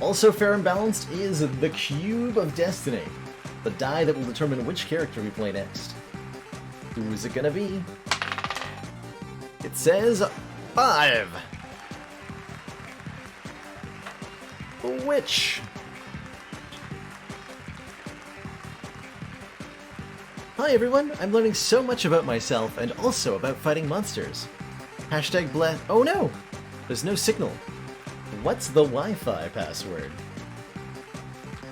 Also fair and balanced is the Cube of Destiny, the die that will determine which character we play next. Who's it gonna be? It says 5. Witch. Hi everyone, I'm learning so much about myself and also about fighting monsters. Hashtag bless. Oh no! There's no signal. What's the Wi-Fi password?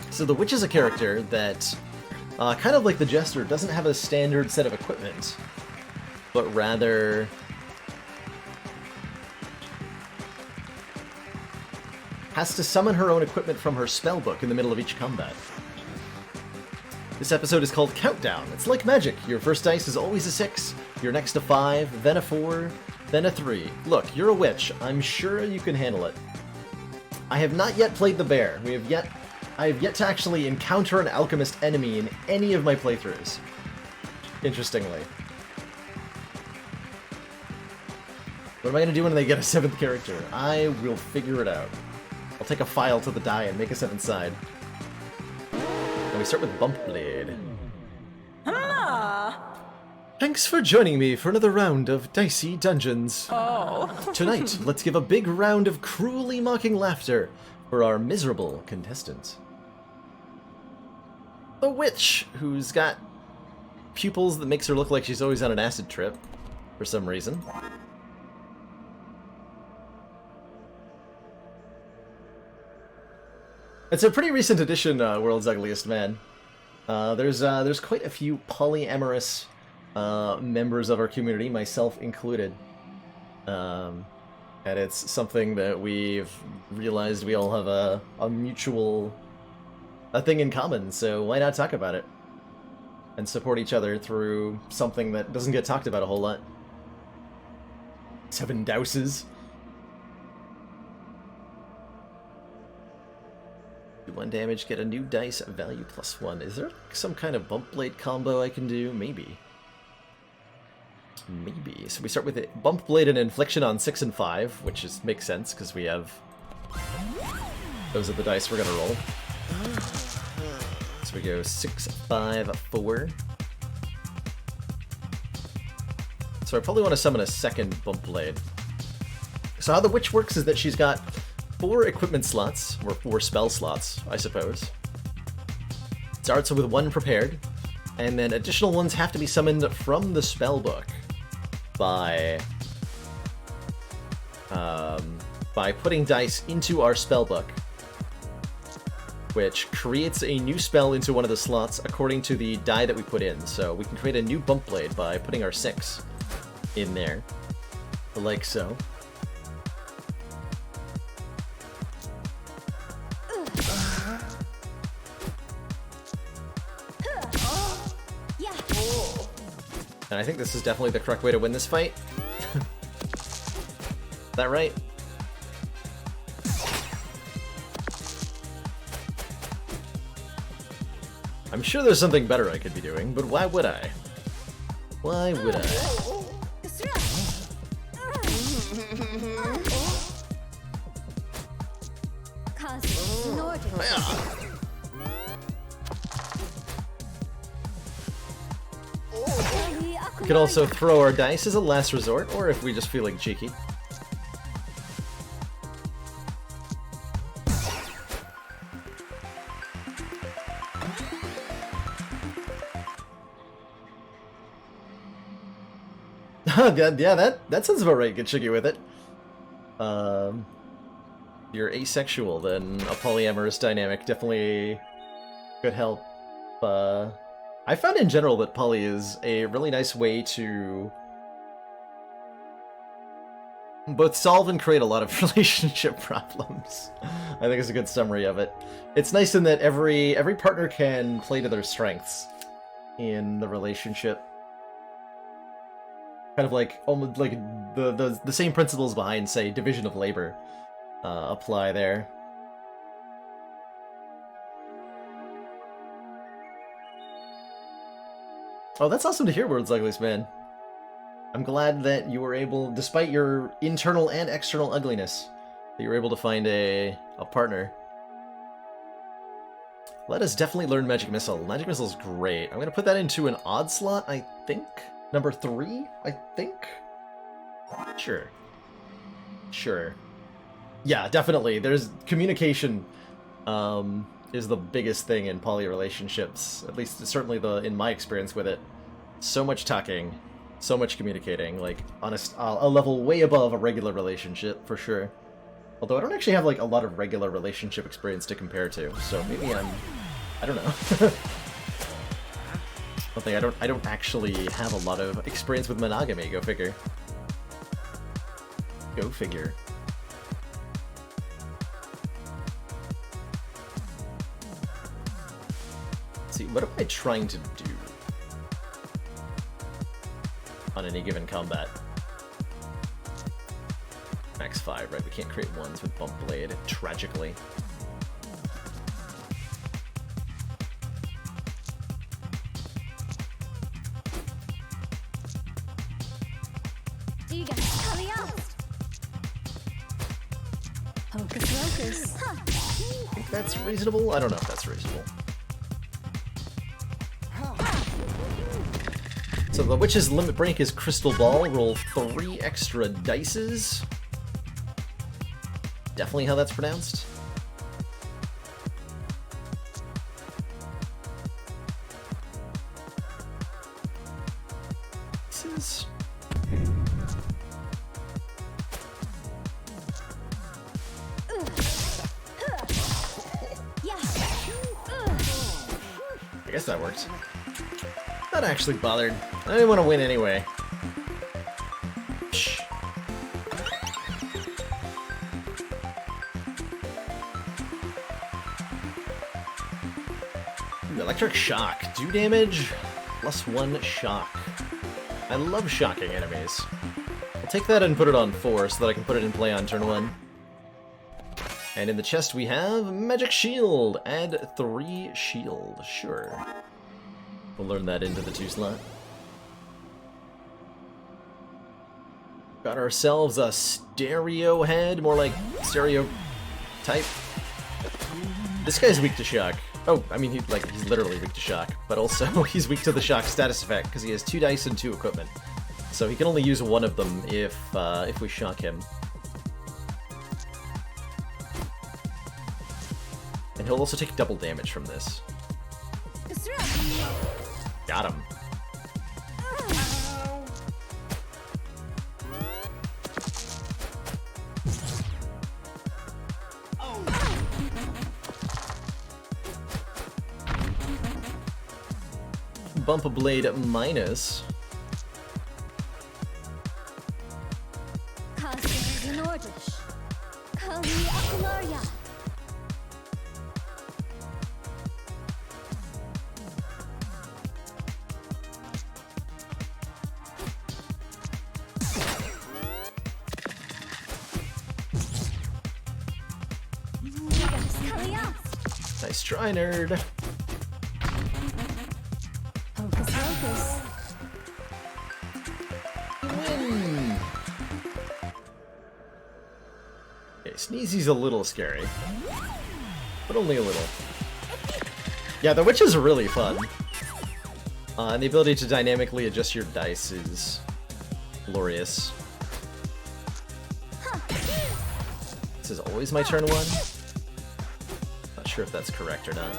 So the Witch is a character that, kind of like the Jester, doesn't have a standard set of equipment, but rather has to summon her own equipment from her spellbook in the middle of each combat. This episode is called Countdown. It's like magic. Your first dice is always a 6, your next a 5, then a 4, then a 3. Look, you're a witch. I'm sure you can handle it. I have not yet played the bear. I have yet to actually encounter an alchemist enemy in any of my playthroughs. Interestingly. What am I going to do when they get a 7th character? I will figure it out. I'll take a file to the die and make a 7th side. And we start with Bumpblade. Thanks for joining me for another round of Dicey Dungeons. Tonight, let's give a big round of cruelly mocking laughter for our miserable contestant. The Witch, who's got pupils that makes her look like she's always on an acid trip, for some reason. It's a pretty recent addition, World's Ugliest Man. There's quite a few polyamorous members of our community, myself included. And it's something that we've realized we all have a mutual thing in common, so why not talk about it? And support each other through something that doesn't get talked about a whole lot. 7 douses. Do 1 damage, get a new dice, value +1. Is there some kind of bump blade combo I can do? Maybe. Maybe. So we start with it. Bump blade and infliction on 6 and 5, which makes sense because we have those are the dice we're gonna roll. So we go 6, 5, 4. So I probably want to summon a 2nd bump blade. So how the Witch works is that she's got 4 equipment slots, or 4 spell slots, I suppose. Starts with 1 prepared, and then additional ones have to be summoned from the spellbook by putting dice into our spellbook, which creates a new spell into one of the slots according to the die that we put in. So we can create a new bump blade by putting our 6 in there, like so. And I think this is definitely the correct way to win this fight. Is that right? I'm sure there's something better I could be doing, but why would I? Why would I? We could also throw our dice as a last resort, or if we just feel like cheeky. Yeah, that sounds about right. Get cheeky with it. You're asexual, then a polyamorous dynamic definitely could help. I found in general that poly is a really nice way to both solve and create a lot of relationship problems. I think it's a good summary of it. It's nice in that every partner can play to their strengths in the relationship. Kind of like almost like the same principles behind, say, division of labor apply there. Oh, that's awesome to hear, World's Ugliest Man. I'm glad that you were able, despite your internal and external ugliness, that you were able to find a partner Let us definitely learn Magic Missile. Magic Missile is great. I'm going to put that into an odd slot, I think. Number 3, I think? Sure. Sure. Yeah, definitely. There's communication is the biggest thing in poly relationships. At least, certainly in my experience with it. So much talking, so much communicating, like, on a level way above a regular relationship, for sure. Although I don't actually have, like, a lot of regular relationship experience to compare to, so maybe I don't know. I don't actually have a lot of experience with monogamy, go figure. Go figure. Let's see, what am I trying to do on any given combat? Max 5, right? We can't create ones with Bump Blade, tragically. Hocus pocus. I think that's reasonable? I don't know if that's reasonable. So the Witch's limit break is Crystal Ball. Roll 3 extra dices. Definitely how that's pronounced. Dices. I guess that worked. Not actually bothered. I didn't want to win anyway. Shh. Electric Shock. Do damage, +1 shock. I love shocking enemies. I'll take that and put it on 4 so that I can put it in play on turn 1. And in the chest we have Magic Shield. Add 3 shield. Sure. We'll learn that into the 2 slot. Got ourselves a stereohead, more like stereo type. This guy's weak to shock. Oh, I mean, he's literally weak to shock, but also he's weak to the shock status effect because he has 2 dice and 2 equipment. So he can only use one of them if we shock him. And he'll also take double damage from this. Got him. Bump a blade minus. Nice try, nerd. Hocus pocus. Win. Okay, Sneezy's a little scary, but only a little. Yeah, the witch is really fun. And the ability to dynamically adjust your dice is glorious. This is always my turn 1. Not sure if that's correct or not.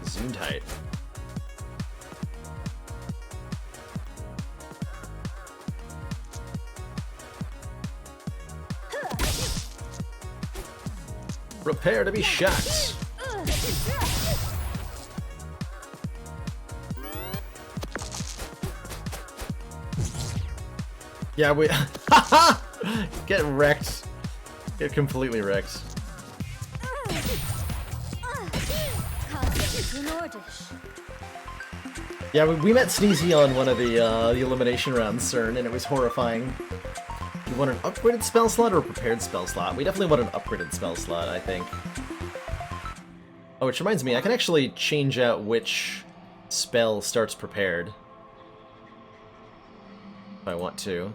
Zoomed height. Prepare to be shocked. Yeah, we get wrecked. Get completely wrecked. Yeah, we met Sneezy on one of the elimination rounds, CERN, and it was horrifying. You want an upgraded spell slot or a prepared spell slot? We definitely want an upgraded spell slot, I think. Oh, which reminds me, I can actually change out which spell starts prepared. If I want to.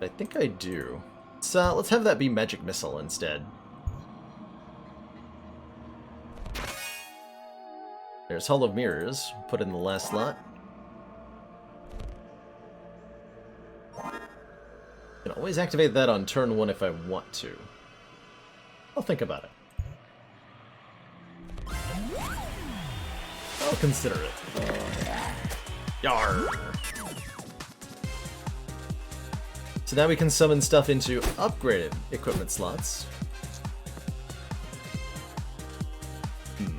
I think I do. So let's have that be Magic Missile instead. There's Hall of Mirrors, put in the last slot. Can always activate that on turn 1 if I want to. I'll think about it. I'll consider it. Yarr! So now we can summon stuff into upgraded equipment slots.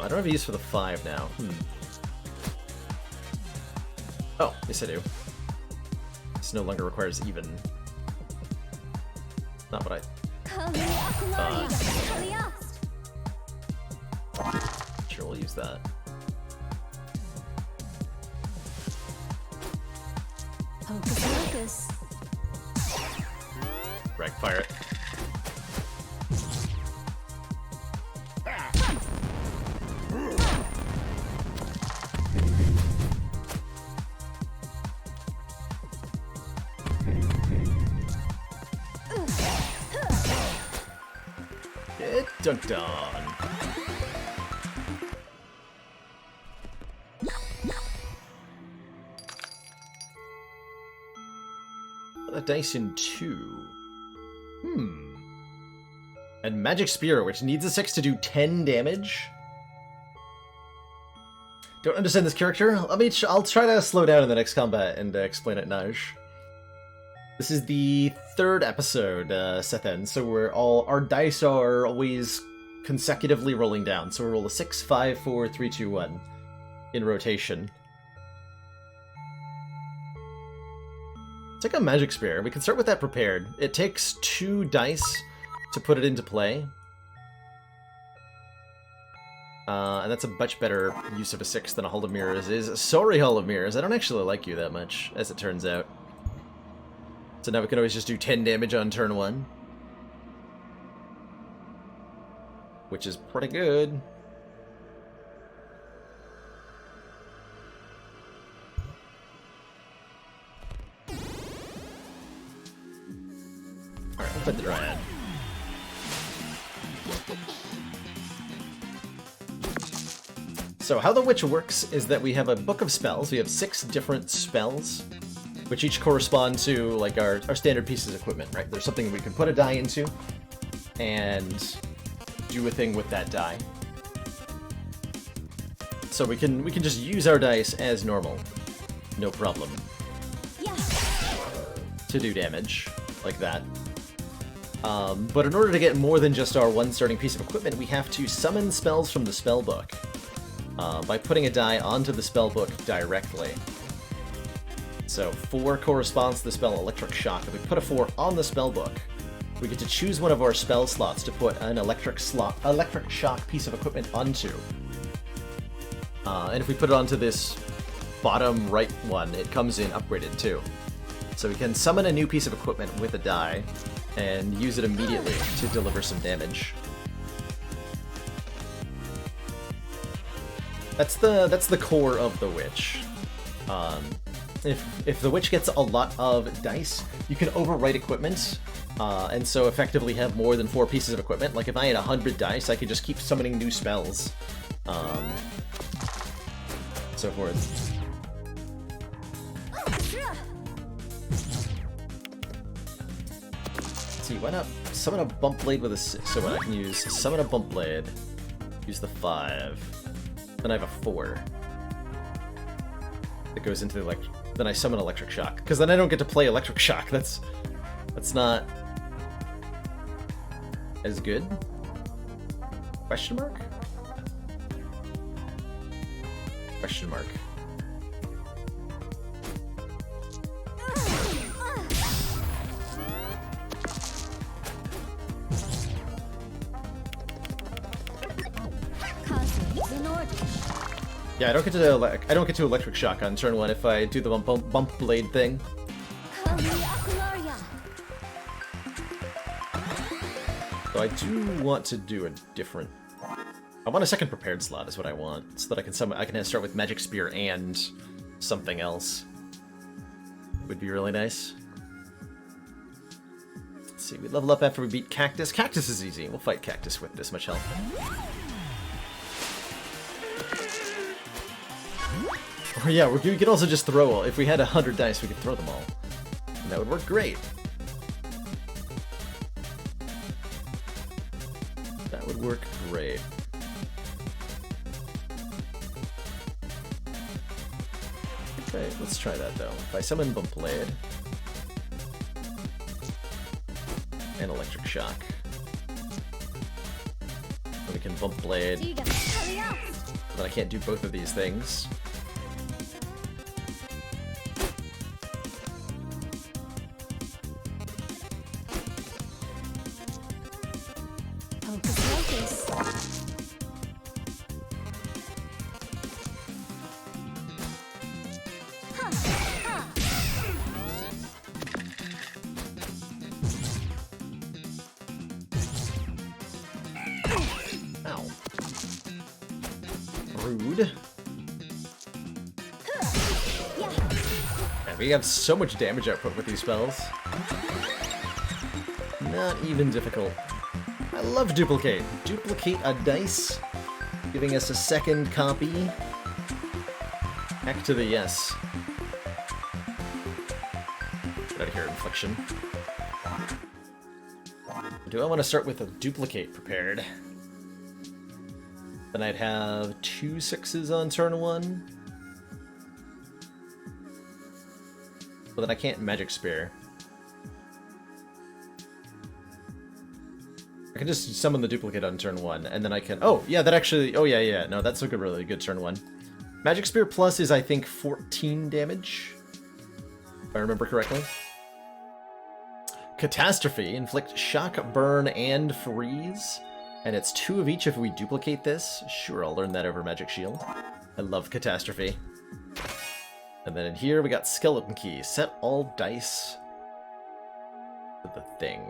I don't have a use for the 5 now. Oh, yes I do. This no longer requires even. Not what I thought. Sure, we'll use that. Hocus pocus. Rag fire it. Get dunked on. A dice in 2. And Magic Spear, which needs a 6 to do 10 damage. Don't understand this character. I'll try to slow down in the next combat and explain it now. This is the 3rd episode, Sethen, so our dice are always consecutively rolling down. So we roll a 6, 5, 4, 3, 2, 1 in rotation. Take a Magic Spear. We can start with that prepared. It takes 2 dice to put it into play. And that's a much better use of a 6 than a Hall of Mirrors is. Sorry, Hall of Mirrors. I don't actually like you that much, as it turns out. So now we can always just do 10 damage on turn 1. Which is pretty good. Alright, we'll put the Dryad. So how the Witch works is that we have a book of spells. We have 6 different spells, which each correspond to like our standard pieces of equipment, right? There's something we can put a die into and do a thing with that die. So we can just use our dice as normal, no problem, to do damage like that. But in order to get more than just our one starting piece of equipment, we have to summon spells from the spellbook by putting a die onto the spellbook directly. So 4 corresponds to the spell Electric Shock. If we put a 4 on the spellbook, we get to choose one of our spell slots to put an Electric Shock piece of equipment onto. And if we put it onto this bottom right one, it comes in upgraded too. So we can summon a new piece of equipment with a die and use it immediately to deliver some damage. That's the core of the Witch. If the Witch gets a lot of dice, you can overwrite equipment, and so effectively have more than 4 pieces of equipment. Like if I had 100 dice, I could just keep summoning new spells, so forth. Let's see, why not summon a Bump Blade with a 6? So what I can use, summon a Bump Blade, use the 5, then I have a 4. It goes into the then I summon Electric Shock, because then I don't get to play Electric Shock. That's not as good? Question mark? Question mark. Yeah, I don't get to Electric Shock on turn 1 if I do the bump blade thing. So I do want to do a different. I want a second prepared slot is what I want, so that I can start with Magic Spear and something else. Would be really nice. see, we level up after we beat Cactus. Cactus is easy. We'll fight Cactus with this much health. Or yeah, we could also just throw, if we had 100 dice, we could throw them all. And that would work great. That would work great. Okay, let's try that though. If I summon Bump Blade and Electric Shock, then we can Bump Blade. But I can't do both of these things. We have so much damage output with these spells. Not even difficult. I love Duplicate. Duplicate a dice, giving us a second copy. Heck to the yes. Get out of here, Infliction. Do I want to start with a Duplicate prepared? Then I'd have 2 6s on turn 1. But then I can't Magic Spear. I can just summon the Duplicate on turn 1, and then I can... Oh, yeah, that actually... Oh, yeah. No, that's a really good turn 1. Magic Spear Plus is, I think, 14 damage, if I remember correctly. Catastrophe. Inflict shock, burn, and freeze. And it's 2 of each if we duplicate this. Sure, I'll learn that over Magic Shield. I love Catastrophe. And then in here we got Skeleton Key. Set all dice to the thing.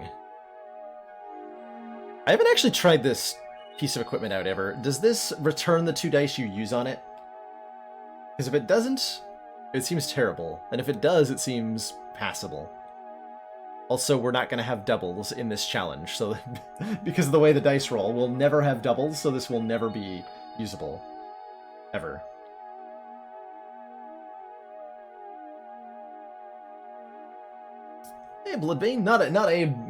I haven't actually tried this piece of equipment out ever. Does this return the 2 dice you use on it? Because if it doesn't, it seems terrible. And if it does, it seems passable. Also, we're not going to have doubles in this challenge. So because of the way the dice roll, we'll never have doubles, so this will never be usable. Ever. Hey, Bloodbane,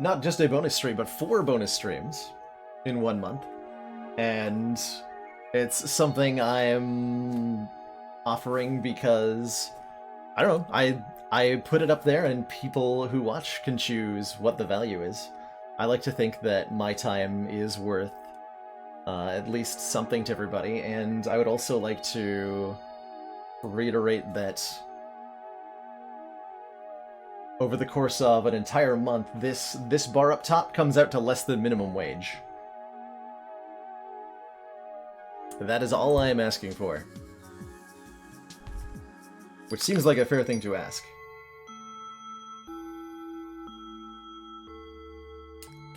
not just a bonus stream, but 4 bonus streams in 1 month. And it's something I am offering because, I don't know, I put it up there and people who watch can choose what the value is. I like to think that my time is worth at least something to everybody, and I would also like to reiterate that over the course of an entire month, this bar up top comes out to less than minimum wage. That is all I am asking for. Which seems like a fair thing to ask.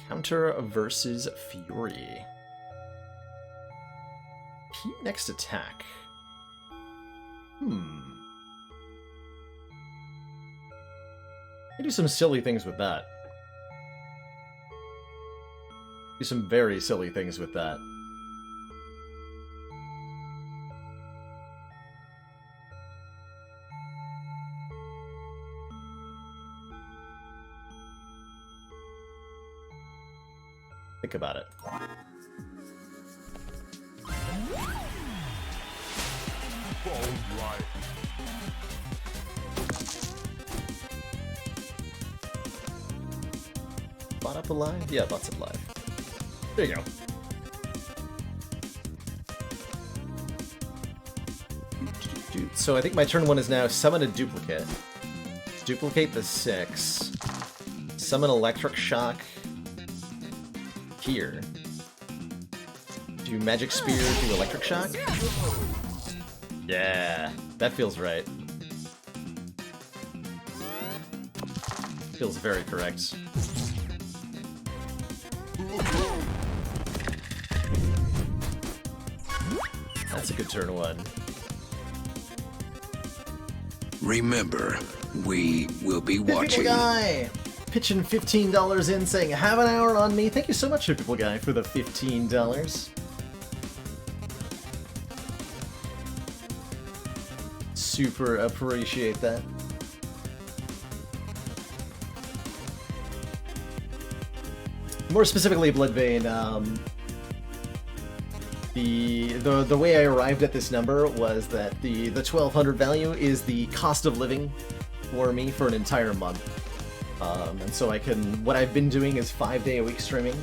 Counter versus Fury. Keep next attack. I do some silly things with that. Do some very silly things with that. Think about it. Bot up alive? Yeah, bot's alive. There you go. So I think my turn 1 is now summon a duplicate. Duplicate the 6. Summon Electric Shock here. Do Magic Spear, do Electric Shock? Yeah, that feels right. Feels very correct. That's a good turn 1. Remember, we will be watching. Guy. pitching $15 in, saying, have an hour on me. Thank you so much, People Guy, for the $15. Super appreciate that. More specifically, Bloodvein, the way I arrived at this number was that the 1200 value is the cost of living for me for an entire month. And so what I've been doing is 5-day-a-week streaming,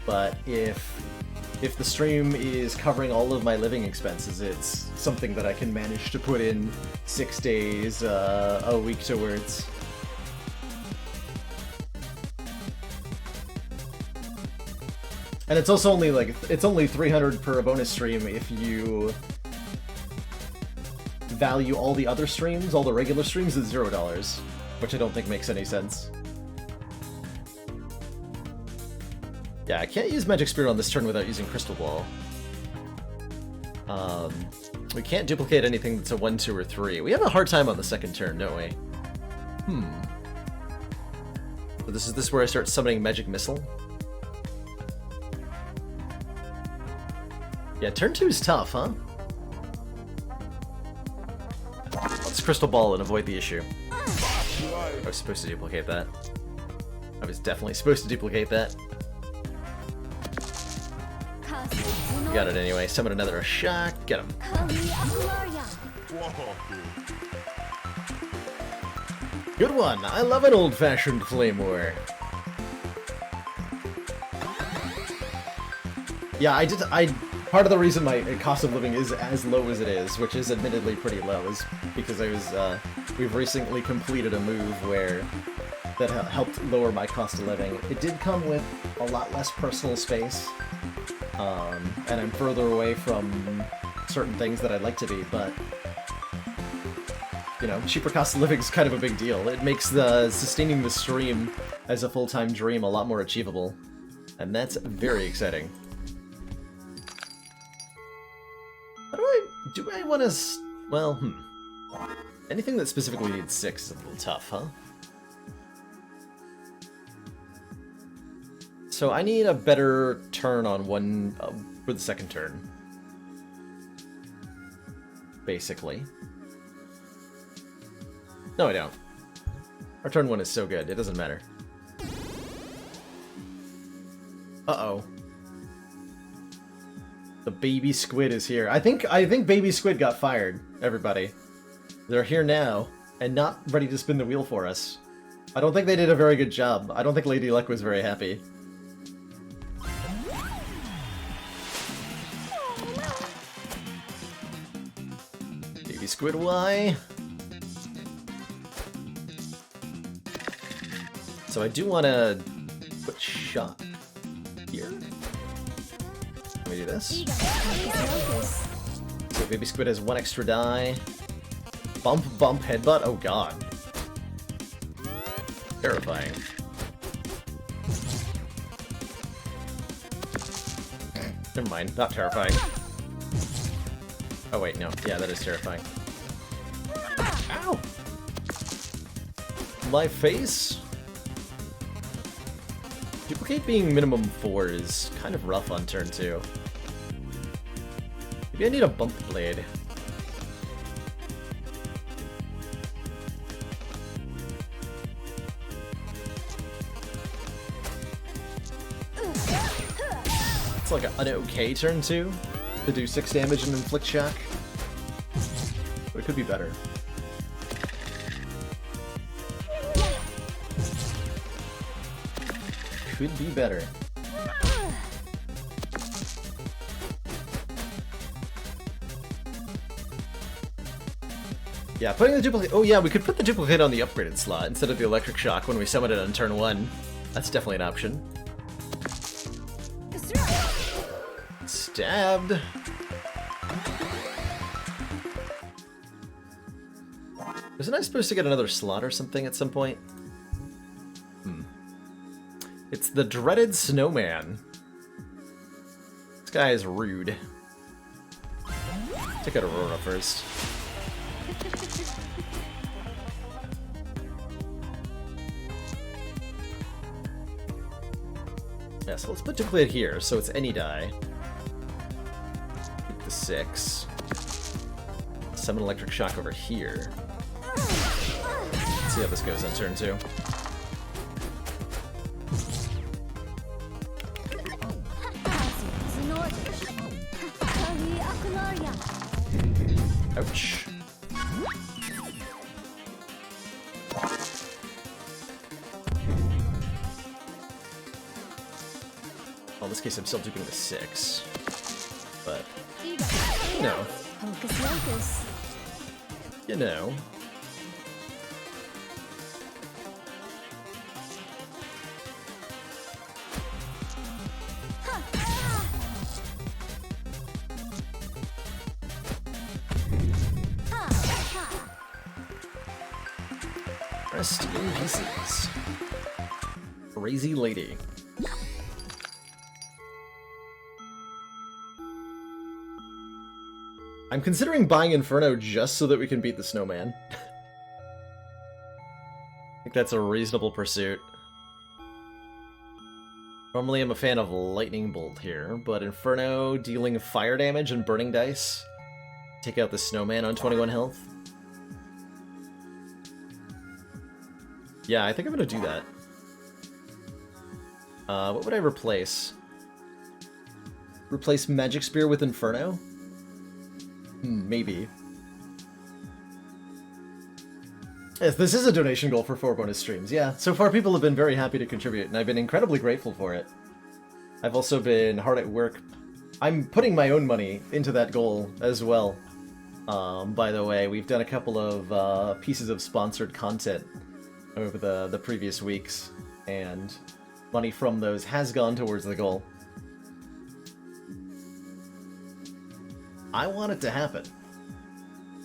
but if the stream is covering all of my living expenses, it's something that I can manage to put in 6 days a week towards. And it's also only it's only 300 per bonus stream if you value all the other streams, all the regular streams at $0, which I don't think makes any sense. Yeah, I can't use Magic Spirit on this turn without using Crystal Ball. We can't duplicate anything that's a 1, 2, or 3. We have a hard time on the second turn, don't we? So is this where I start summoning Magic Missile? Yeah, turn 2 is tough, huh? Let's Crystal Ball and avoid the issue. I was supposed to duplicate that. I was definitely supposed to duplicate that. Got it anyway. Summon another shock. Get him. Good one. I love an old-fashioned flame war. Yeah, part of the reason my cost of living is as low as it is, which is admittedly pretty low, is because we've recently completed a move that helped lower my cost of living. It did come with a lot less personal space, and I'm further away from certain things that I'd like to be, but, you know, cheaper cost of living is kind of a big deal. It makes sustaining the stream as a full-time dream a lot more achievable, and that's very exciting. Do I want to... Well, anything that specifically needs 6 is a little tough, huh? So I need a better turn on one for the second turn. Basically. No, I don't. Our turn 1 is so good, it doesn't matter. Uh-oh. The baby squid is here. I think baby squid got fired, everybody. They're here now, and not ready to spin the wheel for us. I don't think they did a very good job. I don't think Lady Luck was very happy. Baby squid, why? So I do want to put shot here. Let me do this. So baby squid has 1 extra die. Bump, bump, headbutt. Oh god. Terrifying. Never mind, not terrifying. Oh wait, no. Yeah, that is terrifying. Ow! My face? Duplicate being minimum 4 is kind of rough on turn 2. Maybe I need a bump blade. It's like an okay turn 2 to do 6 damage and inflict shock. But it could be better. Could be better. Yeah, putting the duplicate... Oh yeah, we could put the duplicate on the upgraded slot instead of the electric shock when we summon it on turn 1. That's definitely an option. Stabbed. Wasn't I supposed to get another slot or something at some point? It's the dreaded Snowman. This guy is rude. Take out Aurora first. Yeah, so let's put duplicate here, so it's any die. Take the 6. Summon electric shock over here. Let's see how this goes on turn 2. Ouch. Well, in this case, I'm still duping the 6. But, you know. Hocus Locus. You know. Rest in pieces. Crazy lady. I'm considering buying Inferno just so that we can beat the Snowman. I think that's a reasonable pursuit. Normally I'm a fan of Lightning Bolt here, but Inferno dealing fire damage and burning dice. Take out the Snowman on 21 health. Yeah, I think I'm gonna do that. What would I replace? Replace Magic Spear with Inferno? Maybe. Yes, this is a donation goal for 4 bonus streams. Yeah, so far people have been very happy to contribute, and I've been incredibly grateful for it. I've also been hard at work. I'm putting my own money into that goal as well. By the way, we've done a couple of pieces of sponsored content over the previous weeks, and money from those has gone towards the goal. I want it to happen.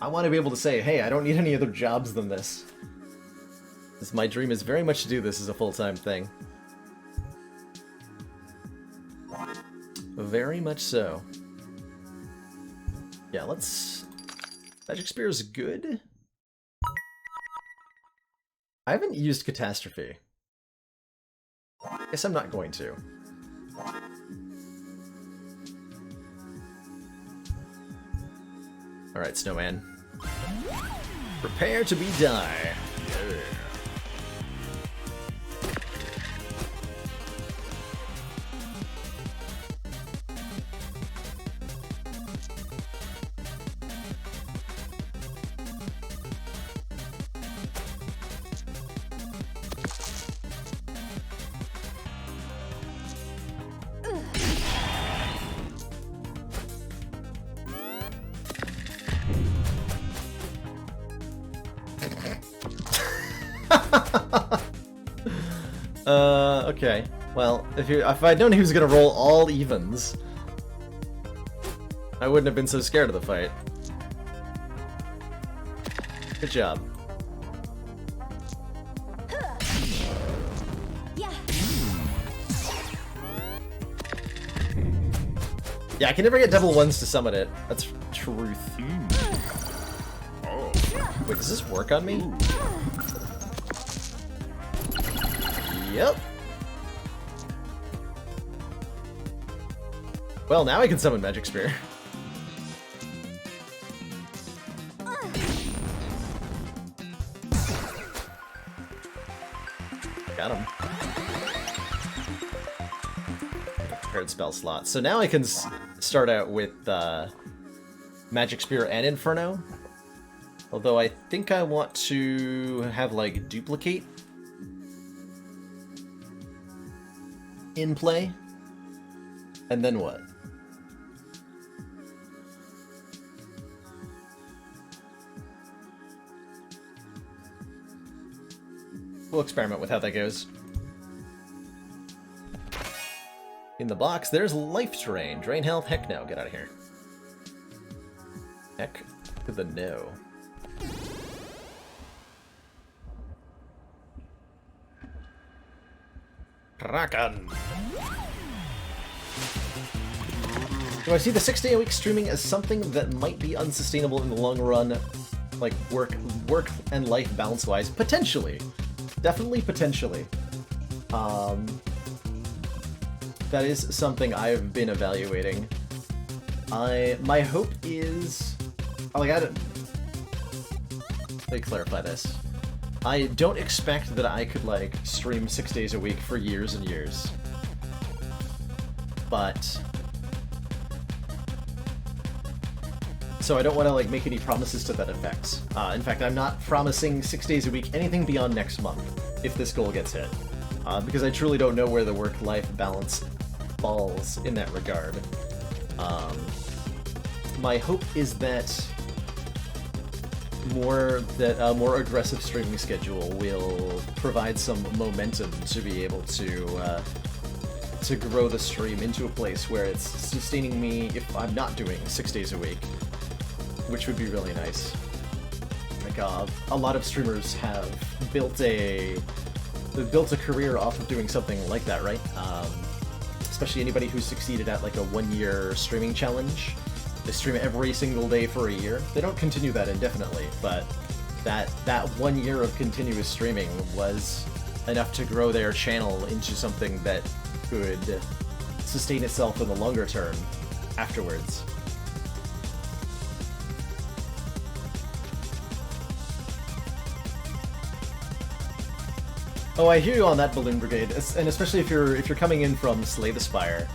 I want to be able to say, hey, I don't need any other jobs than this. Because my dream is very much to do this as a full-time thing. Very much so. Yeah, let's... Magic Spear is good. I haven't used Catastrophe. Guess I'm not going to. Alright, Snowman. Prepare to be die. Yeah. Okay. Well, if I'd known he was gonna roll all evens, I wouldn't have been so scared of the fight. Good job. Yeah, I can never get double ones to summon it. That's truth. Wait, does this work on me? Yep. Well, now I can summon Magic Spear. Got him. Prepared spell slot. So now I can start out with Magic Spear and Inferno. Although I think I want to have, like, Duplicate in play. And then what? We'll experiment with how that goes. In the box, there's life terrain. Drain health? Heck no. Get out of here. Heck to the no. Kraken. Do I see the 6-day-a-week streaming as something that might be unsustainable in the long run, like work and life balance-wise? Potentially. Definitely potentially. That is something I've been evaluating. My hope is... Like, let me clarify this. I don't expect that I could, like, stream 6 days a week for years and years. But... So I don't want to, like, make any promises to that effect. In fact, I'm not promising 6 days a week anything beyond next month, if this goal gets hit. Because I truly don't know where the work-life balance falls in that regard. My hope is that a more aggressive streaming schedule will provide some momentum to be able to grow the stream into a place where it's sustaining me if I'm not doing 6 days a week, which would be really nice. Like, a lot of streamers have built a career off of doing something like that, right? Especially anybody who's succeeded at, like, a 1-year streaming challenge. They stream every single day for a year. They don't continue that indefinitely, but that 1 year of continuous streaming was enough to grow their channel into something that could sustain itself in the longer term afterwards. Oh, I hear you on that, Balloon Brigade, and especially if you're coming in from Slay the Spire,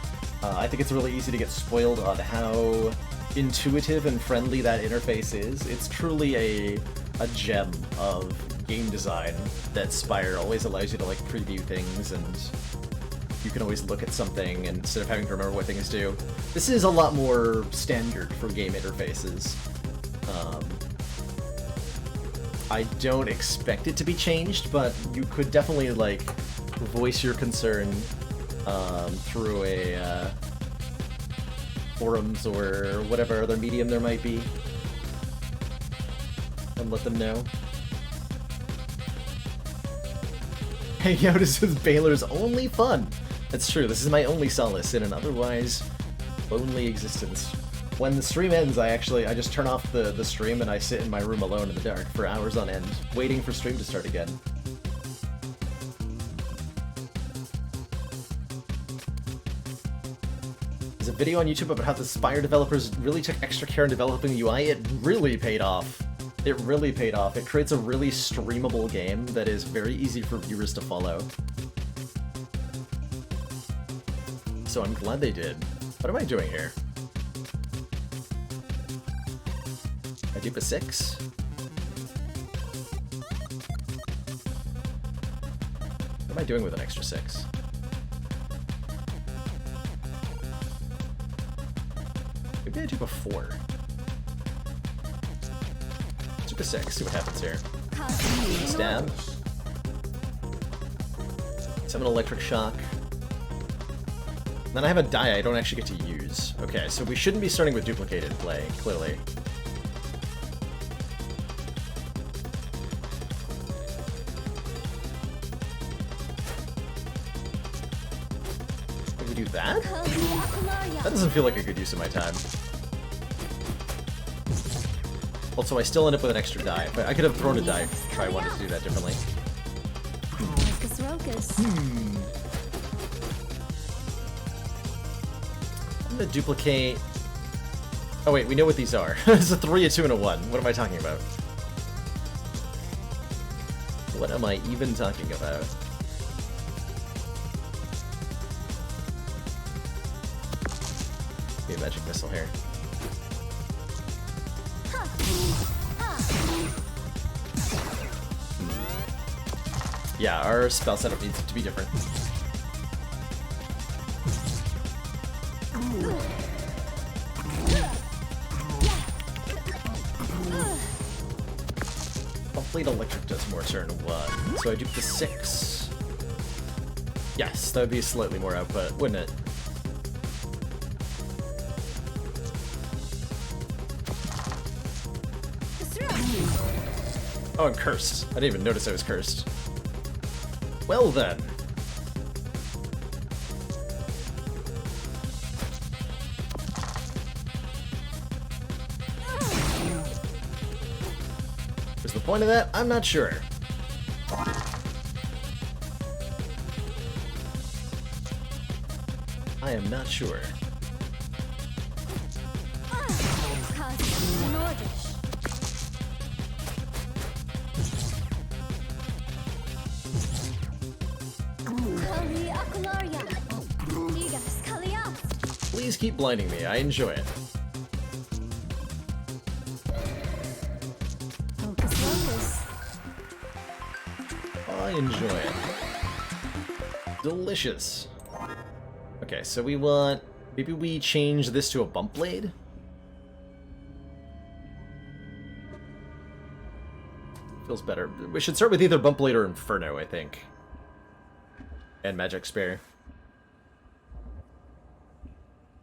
I think it's really easy to get spoiled on how intuitive and friendly that interface is. It's truly a gem of game design that Spire always allows you to, like, preview things, and you can always look at something instead of having to remember what things do. This is a lot more standard for game interfaces. I don't expect it to be changed, but you could definitely, like, voice your concern through a forums or whatever other medium there might be, and let them know. Hanging out is with Baylor's only fun. That's true. This is my only solace in an otherwise lonely existence. When the stream ends, I just turn off the stream and I sit in my room alone in the dark for hours on end, waiting for stream to start again. There's a video on YouTube about how the Spire developers really took extra care in developing the UI. It really paid off. It really paid off. It creates a really streamable game that is very easy for viewers to follow. So I'm glad they did. What am I doing here? I dupe a 6? What am I doing with an extra 6? Maybe I dupe a 4. Dupe a 6, see what happens here. Stab. Summon Electric Shock. Then I have a die I don't actually get to use. Okay, so we shouldn't be starting with duplicated play, clearly. Can we do that? That doesn't feel like a good use of my time. Also, I still end up with an extra die, but I could have thrown a die if I wanted to do that differently. I'm gonna duplicate... Oh wait, we know what these are. It's a 3, a 2, and a 1. What am I talking about? What am I even talking about? Be a magic missile here. Yeah, our spell setup needs to be different. Hopefully electric does more turn 1. So I dupe the 6. Yes, that would be slightly more output, wouldn't it? Oh, I'm cursed. I didn't even notice I was cursed. Well then. What's the point of that? I'm not sure. I am not sure. Please keep blinding me. I enjoy it. I enjoy it. Delicious. Okay, so we want... Maybe we change this to a bump blade? Feels better. We should start with either bump blade or Inferno, I think. And Magic Spear.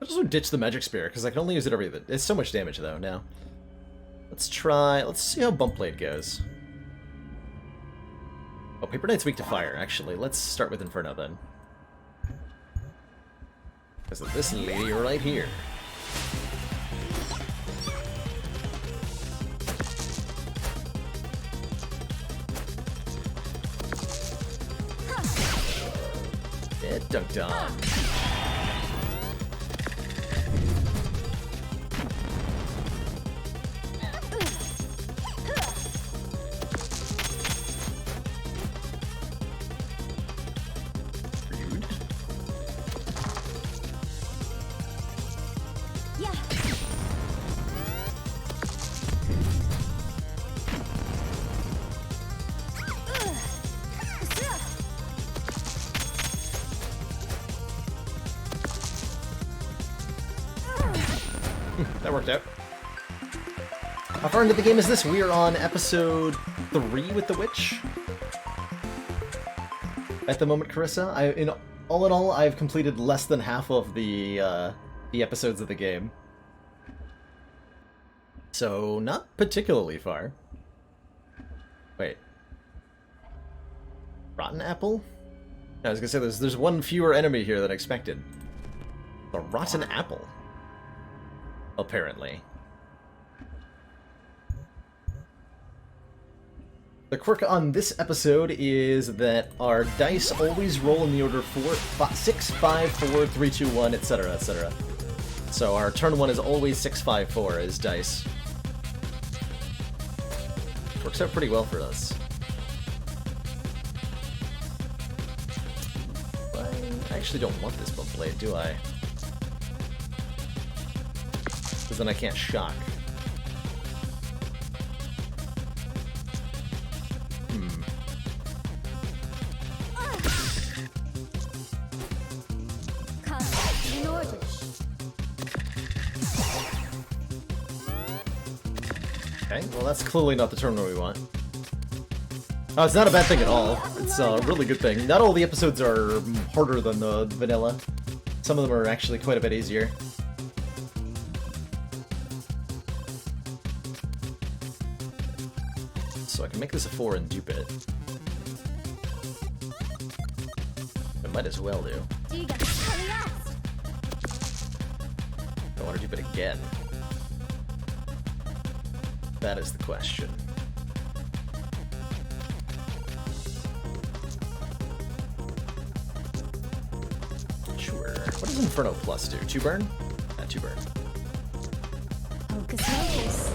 I'll also ditch the Magic Spear, because I can only use it every... It's so much damage, though, now. Let's try... Let's see how Bump Blade goes. Oh, Paper Knight's weak to fire, actually. Let's start with Inferno, then. Because of this lady right here. Get dunked on. That worked out. How far into the game is this? We are on episode 3 with the witch. At the moment, Carissa, all in all, I've completed less than half of the episodes of the game. So, not particularly far. Wait. Rotten apple? I was gonna say, there's one fewer enemy here than expected. A rotten apple. Apparently. The quirk on this episode is that our dice always roll in the order 6, 5, 4, 3, 2, 1, etc., etc. So our turn 1 is always 6, 5, 4 as dice. Works out pretty well for us. I actually don't want this bump blade, do I? Because then I can't shock. Okay, well that's clearly not the terminal we want. Oh, it's not a bad thing at all. It's a really good thing. Not all the episodes are harder than the vanilla. Some of them are actually quite a bit easier. So I can make this a 4 and dupe it. I might as well do. I want to dupe it again. That is the question. Sure. What does Inferno Plus do? 2 burn? 2 burn. Hocus Pocus.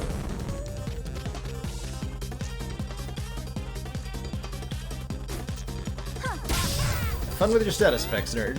Fun with your status effects, nerd.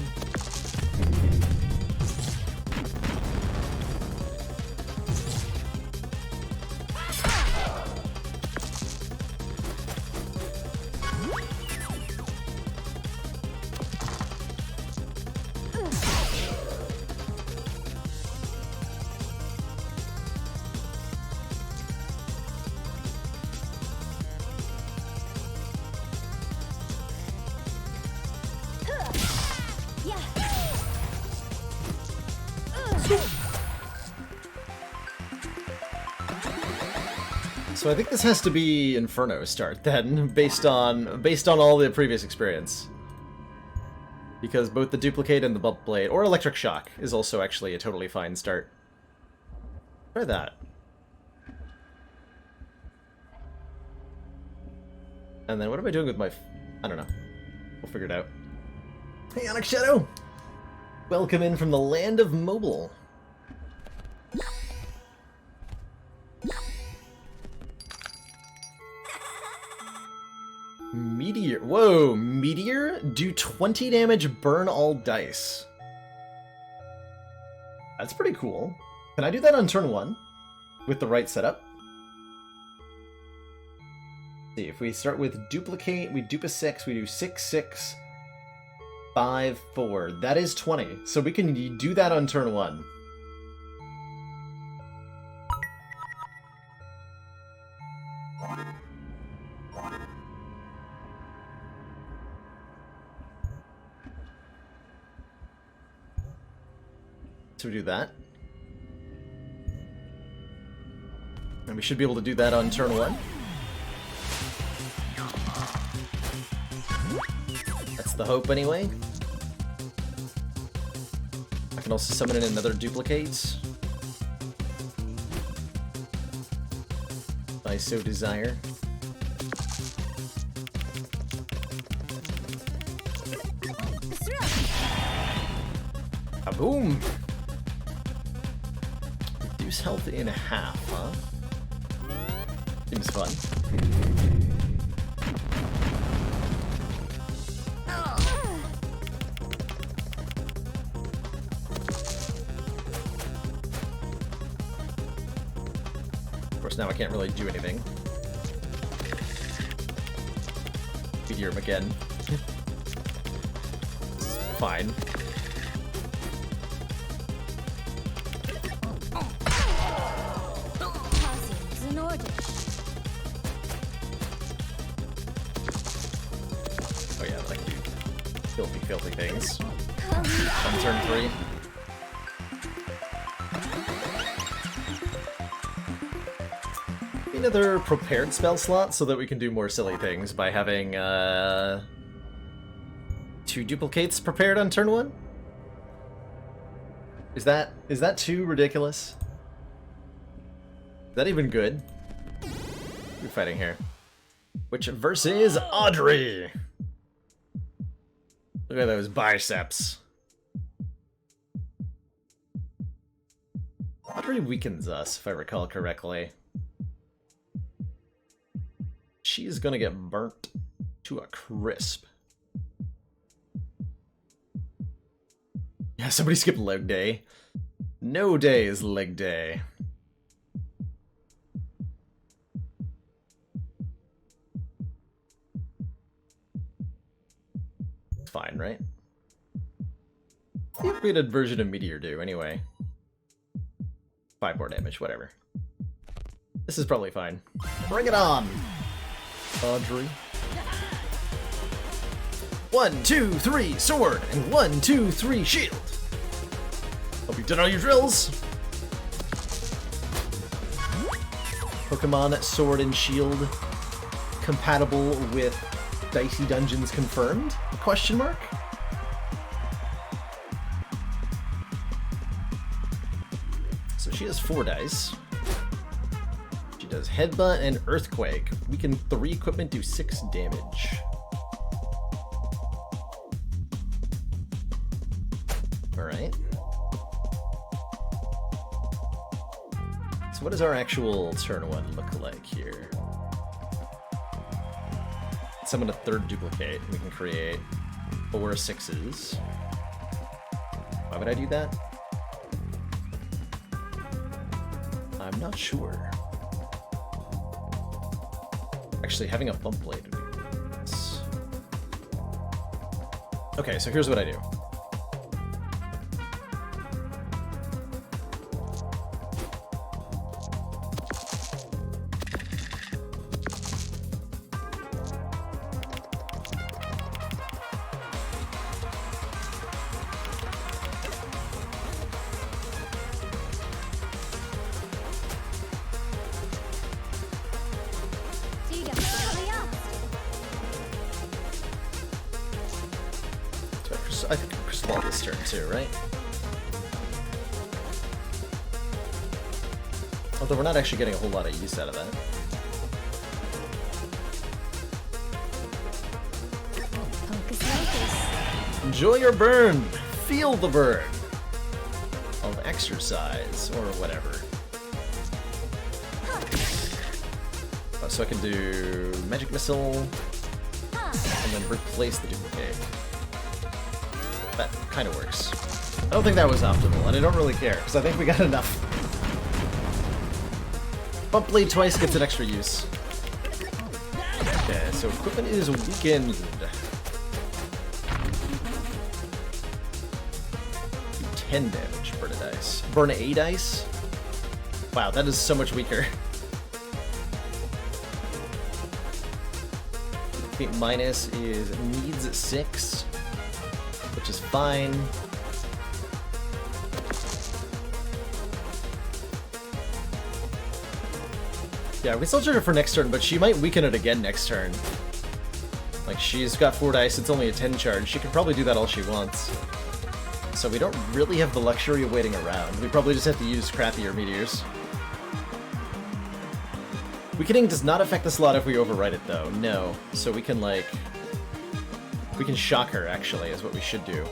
So I think this has to be Inferno start then, based on all the previous experience. Because both the duplicate and the bump blade, or electric shock, is also actually a totally fine start. Try that. And then what am I doing with my... I don't know. We'll figure it out. Hey, Onyx Shadow! Welcome in from the land of mobile. Meteor. Whoa, meteor? Do 20 damage, burn all dice. That's pretty cool. Can I do that on turn 1? With the right setup? Let's see, if we start with duplicate, we dupe a 6, we do 6, 6, 5, 4. That is 20. So we can do that on turn 1. So we do that. And we should be able to do that on turn 1. That's the hope anyway. I can also summon in another duplicate, if I so desire. Kaboom! Reduce health in half, huh? Seems fun. Of course, now I can't really do anything. Meteor him again. Fine. Filthy things. On turn 3. Another prepared spell slot so that we can do more silly things by having 2 duplicates prepared on turn 1? Is that too ridiculous? Is that even good? We're fighting here. Which versus Audrey! Look at those biceps. Audrey weakens us, if I recall correctly. She's gonna get burnt to a crisp. Yeah, somebody skipped leg day. No day is leg day. Fine, right? The upgraded version of Meteor do, anyway. 5 more damage, whatever. This is probably fine. Bring it on! Audrey. 1, 2, 3, sword! And 1, 2, 3, shield! Hope you've done all your drills! Pokemon Sword and Shield compatible with Dicey Dungeons confirmed? Question mark? So she has 4 dice. She does Headbutt and Earthquake. Weaken 3 equipment, do 6 damage. Alright. So what does our actual turn 1 look like here? Summon a 3rd duplicate. We can create 4 6s. Why would I do that? I'm not sure. Actually, having a bump blade would be nice. Okay, so here's what I do. I think I crystal ball this turn too, right? Although we're not actually getting a whole lot of use out of that. Enjoy your burn! feel the burn of exercise, or whatever. Oh, so I can do magic missile, and then replace the duplicate. That kind of works. I don't think that was optimal, and I don't really care, because I think we got enough. Bump blade twice gets an extra use. Okay, so equipment is weakened. 10 damage, burn a dice. Burn a dice? Wow, that is so much weaker. Feet minus is needs 6, which is fine. Yeah, we can still trigger for next turn, but she might weaken it again next turn. Like, she's got 4 dice, it's only a 10 charge. She can probably do that all she wants. So we don't really have the luxury of waiting around. We probably just have to use crappier meteors. Weakening does not affect the slot if we overwrite it, though. No. So we can, like... we can shock her, actually, is what we should do.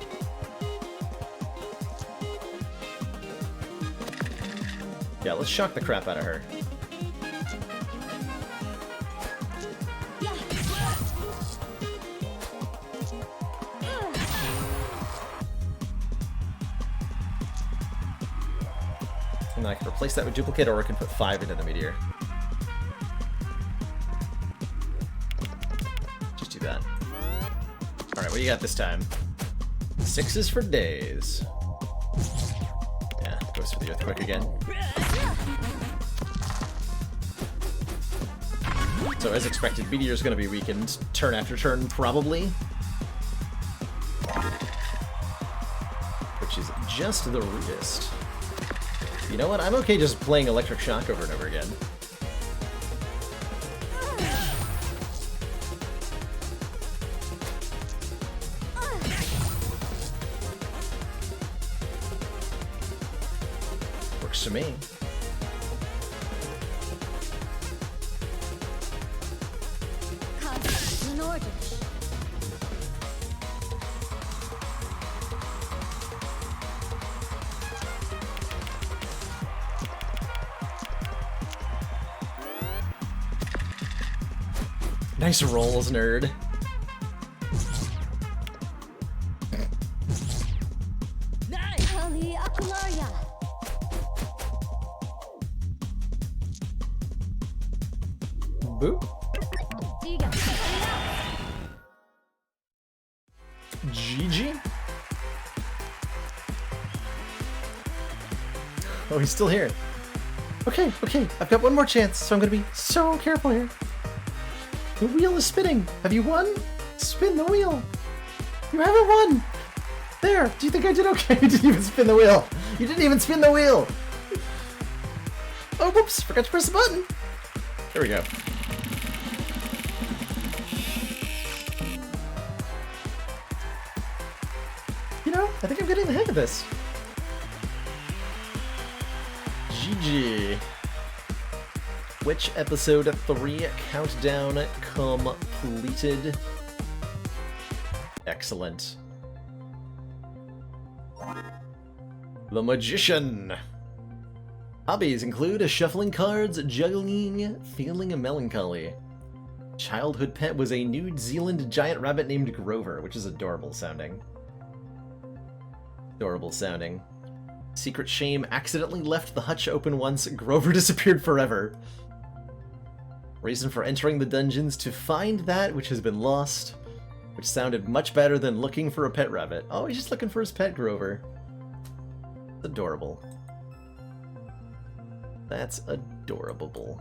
Yeah, let's shock the crap out of her. And I can replace that with duplicate, or I can put 5 into the meteor. Just do that. Alright, what do you got this time? 6s for days. Yeah, goes for the earthquake again. So as expected, meteor's gonna be weakened turn after turn, probably. Which is just the rudest. You know what? I'm okay just playing Electric Shock over and over again. Works for me. Nice rolls, nerd. Boop. GG. Oh, he's still here. Okay, okay. I've got one more chance, so I'm gonna be so careful here. The wheel is spinning. Have you won? Spin the wheel. You haven't won. There. Do you think I did okay? You didn't even spin the wheel. You didn't even spin the wheel. Oh, whoops. Forgot to press the button. There we go. You know, I think I'm getting the hang of this. GG. Which episode 3 countdown completed? Excellent. The Magician. Hobbies include shuffling cards, juggling, feeling melancholy. Childhood pet was a New Zealand giant rabbit named Grover, which is adorable sounding. Adorable sounding. Secret shame, accidentally left the hutch open once, Grover disappeared forever. Reason for entering the dungeons, to find that which has been lost, which sounded much better than looking for a pet rabbit. Oh, he's just looking for his pet, Grover. Adorable. That's adorable.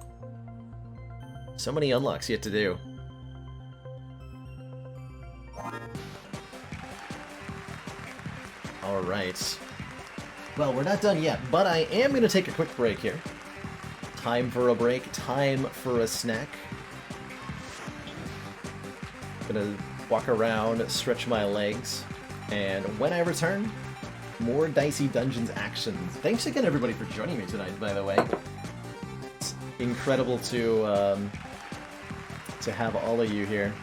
So many unlocks yet to do. Alright. Well, we're not done yet, but I am going to take a quick break here. Time for a break, time for a snack. Gonna walk around, stretch my legs, and when I return, more Dicey Dungeons action. Thanks again, everybody, for joining me tonight, by the way. It's incredible to have all of you here.